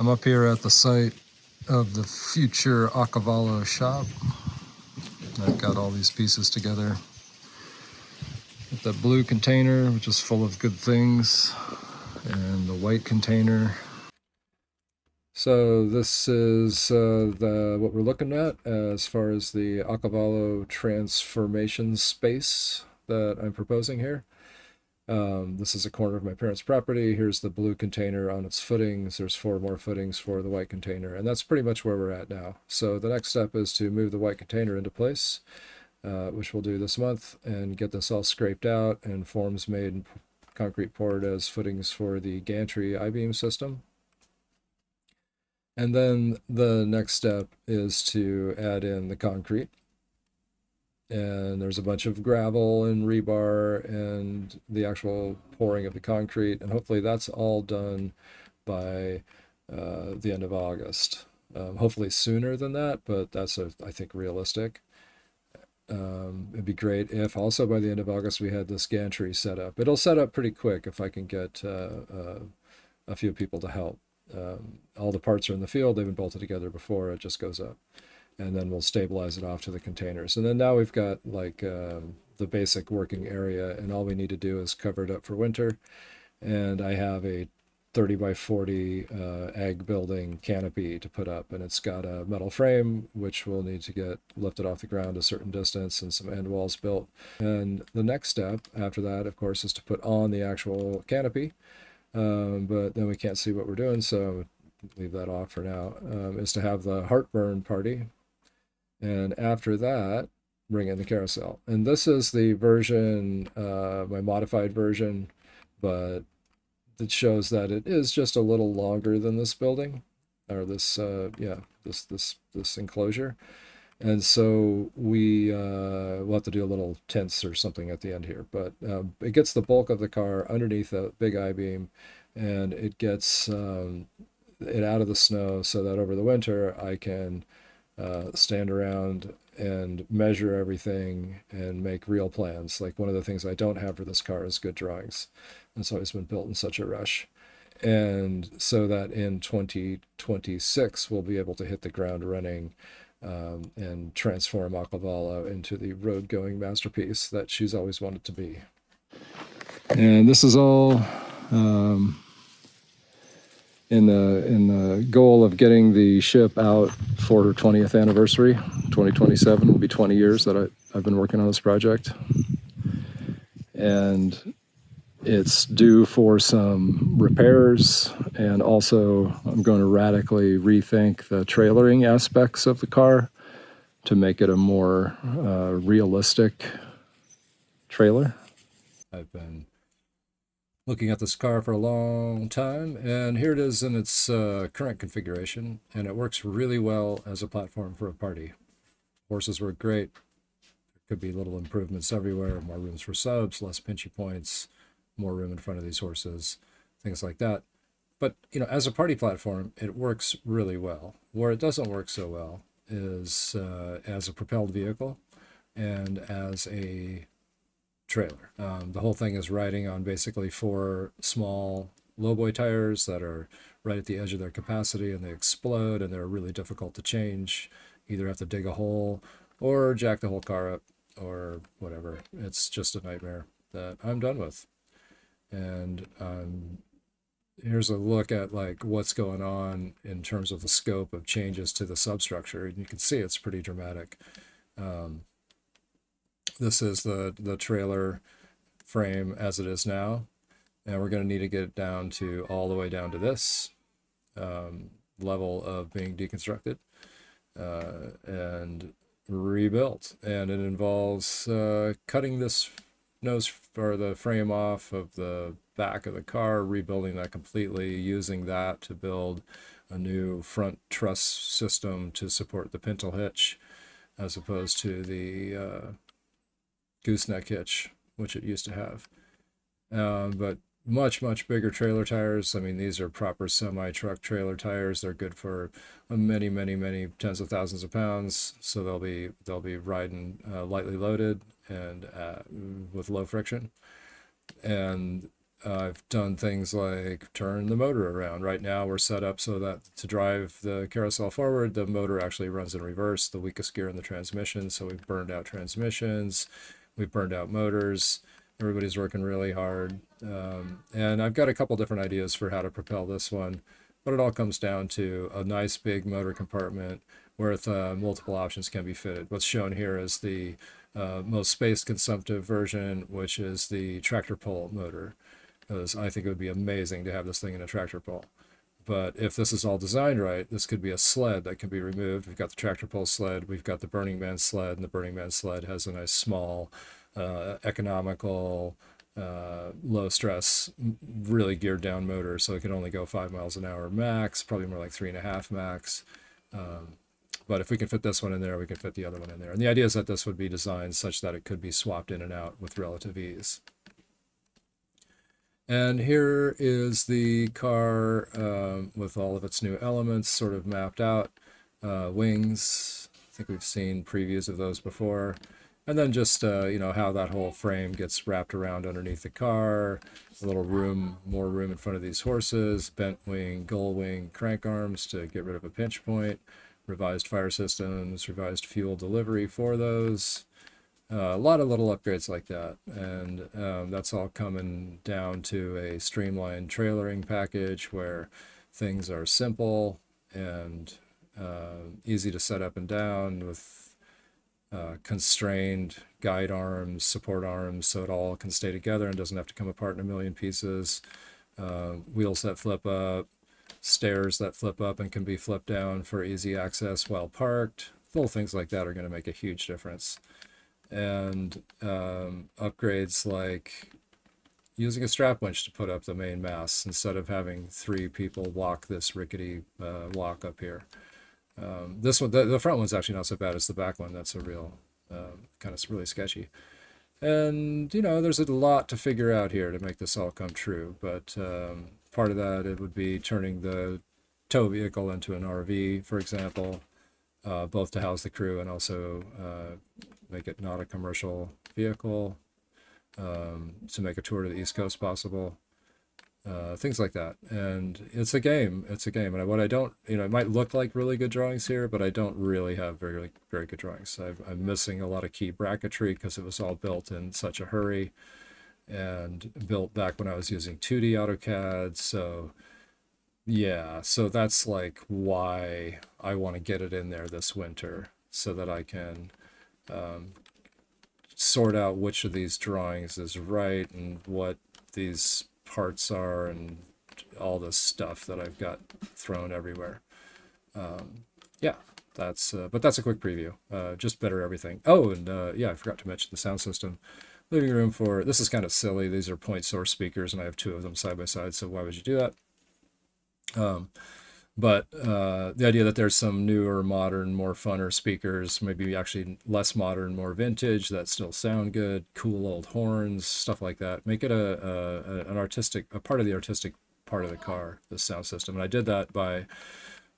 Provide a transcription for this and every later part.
I'm up here at the site of the future Acavallo shop. I've got all these pieces together. Got the blue container, which is full of good things, and the white container. So this is what we're looking at as far as the Acavallo transformation space that I'm proposing here. This is a corner of my parents' property. Here's the blue container on its footings. There's 4 more footings for the white container, and that's pretty much where we're at now. So the next step is to move the white container into place, which we'll do this month, and get this all scraped out and forms made and concrete poured as footings for the gantry I-beam system. And then the next step is to add in the concrete. And there's a bunch of gravel and rebar and the actual pouring of the concrete. And hopefully that's all done by the end of August. Hopefully sooner than that, but that's, I think, realistic. It'd be great if also by the end of August we had this gantry set up. It'll set up pretty quick if I can get a few people to help. All the parts are in the field. They've been bolted together before. It just goes up. And then we'll stabilize it off to the containers. And then now we've got like the basic working area, and all we need to do is cover it up for winter. And I have a 30 by 40 ag building canopy to put up, and it's got a metal frame which will need to get lifted off the ground a certain distance and some end walls built. And the next step after that, of course, is to put on the actual canopy. But then we can't see what we're doing, so leave that off for now, is to have the heartburn party. And after that, bring in the carousel. And this is the version, my modified version, but it shows that it is just a little longer than this building, or this, this enclosure. And so we'll have to do a little tents or something at the end here. But it gets the bulk of the car underneath a big I-beam, and it gets it out of the snow so that over the winter I can stand around and measure everything and make real plans. Like, one of the things I don't have for this car is good drawings. It's always been built in such a rush. And so that in 2026 we'll be able to hit the ground running and transform Acavallo into the road-going masterpiece that she's always wanted to be. And this is all in the goal of getting the ship out for her 20th anniversary. 2027 will be 20 years that I've been working on this project. And it's due for some repairs, and also I'm going to radically rethink the trailering aspects of the car to make it a more realistic trailer. I've been looking at this car for a long time, and here it is in its current configuration, and it works really well as a platform for a party. Horses work great. There could be little improvements everywhere, more rooms for subs, less pinchy points, more room in front of these horses, things like that. But, you know, as a party platform, it works really well. Where it doesn't work so well is as a propelled vehicle and as a trailer. The whole thing is riding on basically 4 small lowboy tires that are right at the edge of their capacity, and they explode, and they're really difficult to change. Either have to dig a hole or jack the whole car up or whatever. It's just a nightmare that I'm done with. And here's a look at like what's going on in terms of the scope of changes to the substructure, and you can see it's pretty dramatic. This is the trailer frame as it is now, and we're going to need to get it down to all the way down to this level of being deconstructed and rebuilt. And it involves cutting this nose or the frame off of the back of the car, rebuilding that completely, using that to build a new front truss system to support the pintle hitch, as opposed to the gooseneck hitch, which it used to have. But much bigger trailer tires. I mean, these are proper semi-truck trailer tires. They're good for many tens of thousands of pounds. So they'll be riding lightly loaded and with low friction. And I've done things like turn the motor around. Right now we're set up so that to drive the carousel forward, the motor actually runs in reverse, the weakest gear in the transmission. So we've burned out transmissions, we've burned out motors. Everybody's working really hard. And I've got a couple different ideas for how to propel this one, but it all comes down to a nice big motor compartment where multiple options can be fitted. What's shown here is the most space consumptive version, which is the tractor pull motor. Because I think it would be amazing to have this thing in a tractor pull. But if this is all designed right, this could be a sled that can be removed. We've got the tractor pull sled, we've got the Burning Man sled, and the Burning Man sled has a nice small, economical, low stress, really geared down motor, so it can only go 5 miles an hour max, probably more like 3.5 max. But if we can fit this one in there, we can fit the other one in there. And the idea is that this would be designed such that it could be swapped in and out with relative ease. And here is the car with all of its new elements sort of mapped out. Wings, I think we've seen previews of those before. And then just, how that whole frame gets wrapped around underneath the car. A little room, more room in front of these horses. Bent wing, gull wing, crank arms to get rid of a pinch point. Revised fire systems, revised fuel delivery for those. A lot of little upgrades like that, and that's all coming down to a streamlined trailering package where things are simple and easy to set up and down with constrained guide arms, support arms, so it all can stay together and doesn't have to come apart in a million pieces. Wheels that flip up, stairs that flip up and can be flipped down for easy access while parked. Little things like that are going to make a huge difference. And upgrades like using a strap winch to put up the main mast instead of having 3 people walk this rickety walk up here. This one, the front one's actually not so bad as the back one. That's a real kind of really sketchy. And there's a lot to figure out here to make this all come true. But part of that, it would be turning the tow vehicle into an RV, for example, both to house the crew and also make it not a commercial vehicle, to make a tour to the East Coast possible, things like that. And it's a game. And what I don't, it might look like really good drawings here, but I don't really have very, very good drawings. I'm missing a lot of key bracketry because it was all built in such a hurry and built back when I was using 2D AutoCAD. So yeah, so that's like why I want to get it in there this winter so that I can sort out which of these drawings is right and what these parts are and all this stuff that I've got thrown everywhere. Yeah, but that's a quick preview. Just better everything. Oh, and I forgot to mention the sound system. Living room for, this is kind of silly. These are point source speakers and I have 2 of them side by side. So why would you do that? But the idea that there's some newer, modern, more funner speakers, maybe actually less modern, more vintage, that still sound good, cool old horns, stuff like that. Make it a part of the artistic part of the car, the sound system. And I did that by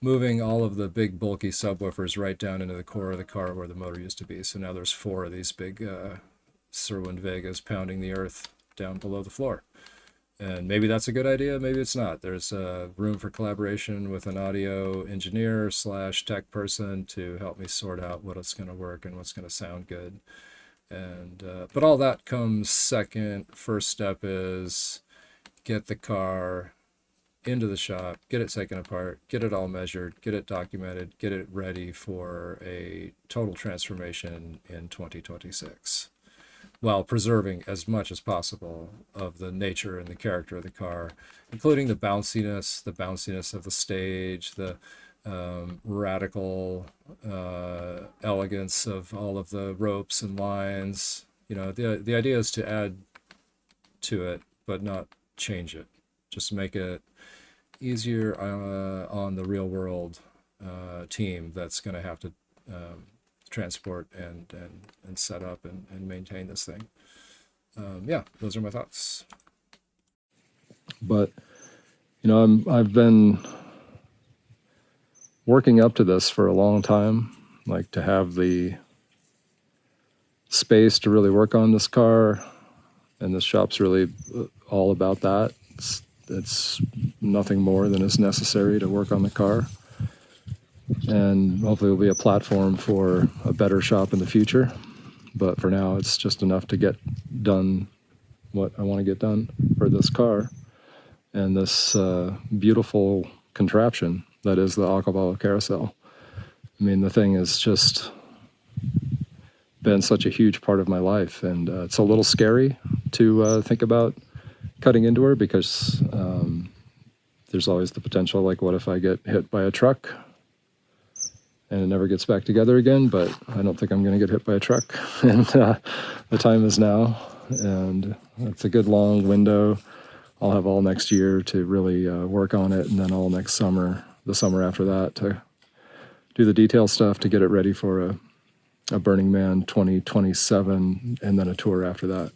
moving all of the big bulky subwoofers right down into the core of the car where the motor used to be. So now there's 4 of these big Sirwin Vegas pounding the earth down below the floor. And maybe that's a good idea, maybe it's not. There's room for collaboration with an audio engineer / tech person to help me sort out what's going to work and what's going to sound good. And but all that comes second. First step is get the car into the shop, get it taken apart, get it all measured, get it documented, get it ready for a total transformation in 2026. While preserving as much as possible of the nature and the character of the car, including the bounciness of the stage, the radical elegance of all of the ropes and lines. The idea is to add to it, but not change it. Just make it easier on the real world team that's going to have to transport and set up and maintain this thing. Those are my thoughts. But I've been working up to this for a long time, like to have the space to really work on this car And this shop's really all about that. It's nothing more than is necessary to work on the car. And hopefully it'll be a platform for a better shop in the future. But for now, it's just enough to get done what I want to get done for this car and this beautiful contraption that is the Acavallo Carousel. I mean, the thing has just been such a huge part of my life, and it's a little scary to think about cutting into her because there's always the potential, like, what if I get hit by a truck and it never gets back together again? But I don't think I'm going to get hit by a truck, and the time is now, and it's a good long window. I'll have all next year to really work on it, and then all next summer, the summer after that, to do the detail stuff to get it ready for a Burning Man 2027, and then a tour after that.